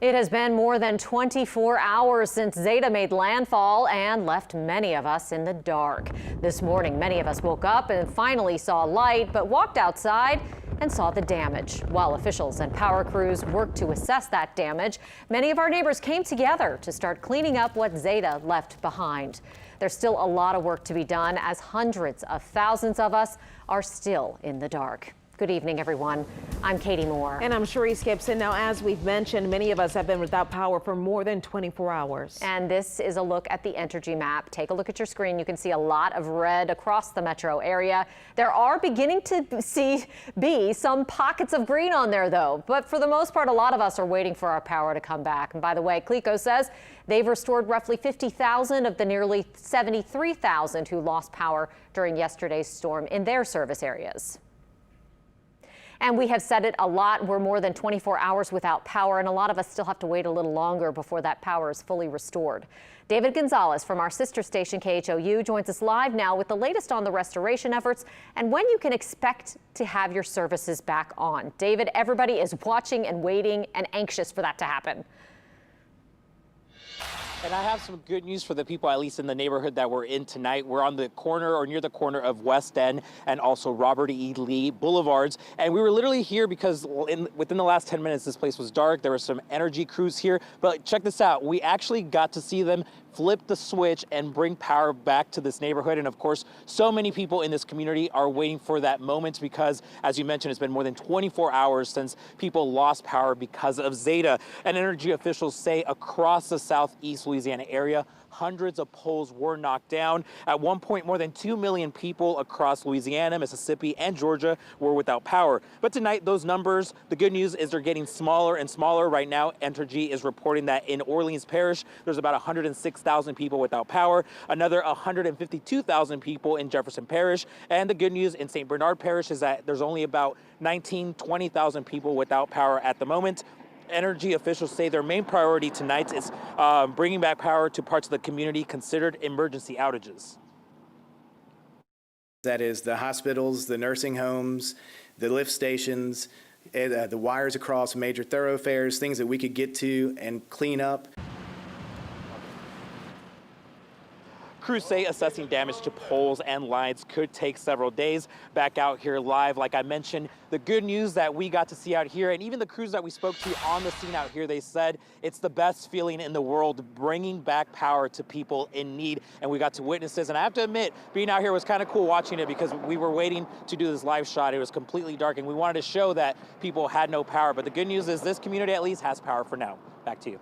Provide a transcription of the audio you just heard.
It has been more than 24 hours since Zeta made landfall and left many of us in the dark. This morning, many of us woke up and finally saw light, but walked outside and saw the damage. While officials and power crews worked to assess that damage, many of our neighbors came together to start cleaning up what Zeta left behind. There's still a lot of work to be done as hundreds of thousands of us are still in the dark. Good evening, everyone. I'm Katie Moore. And I'm Cherise Gibson. Now, as we've mentioned, many of us have been without power for more than 24 hours. And this is a look at the Entergy map. Take a look at your screen. You can see a lot of red across the metro area. There are beginning to be some pockets of green on there, though. But for the most part, a lot of us are waiting for our power to come back. And by the way, CLECO says they've restored roughly 50,000 of the nearly 73,000 who lost power during yesterday's storm in their service areas. And we have said it a lot, we're more than 24 hours without power, and a lot of us still have to wait a little longer before that power is fully restored. David Gonzalez from our sister station KHOU joins us live now with the latest on the restoration efforts and when you can expect to have your services back on. David, everybody is watching and waiting and anxious for that to happen. And I have some good news for the people, at least in the neighborhood that we're in tonight. We're on the corner or near the corner of West End and also Robert E. Lee Boulevards. And we were literally here because within the last 10 minutes, this place was dark. There were some Entergy crews here. But check this out. We actually got to see them flip the switch and bring power back to this neighborhood. And of course, so many people in this community are waiting for that moment because, as you mentioned, it's been more than 24 hours since people lost power because of Zeta. And Entergy officials say across the Southeast Louisiana area, hundreds of poles were knocked down. At one point, more than 2 million people across Louisiana, Mississippi, and Georgia were without power. But tonight, those numbers, the good news is they're getting smaller and smaller. Right now, Entergy is reporting that in Orleans Parish, there's about 106,000 people without power, another 152,000 people in Jefferson Parish. And the good news in St. Bernard Parish is that there's only about 20,000 people without power at the moment. Entergy officials say their main priority tonight is bringing back power to parts of the community considered emergency outages. That is the hospitals, the nursing homes, the lift stations, the wires across major thoroughfares, things that we could get to and clean up. Crews say assessing damage to poles and lines could take several days. Back out here live, like I mentioned, the good news that we got to see out here, and even the crews that we spoke to on the scene out here, they said it's the best feeling in the world, bringing back power to people in need. And we got to witness this. And I have to admit, being out here was kind of cool watching it because we were waiting to do this live shot. It was completely dark, and we wanted to show that people had no power. But the good news is this community at least has power for now. Back to you.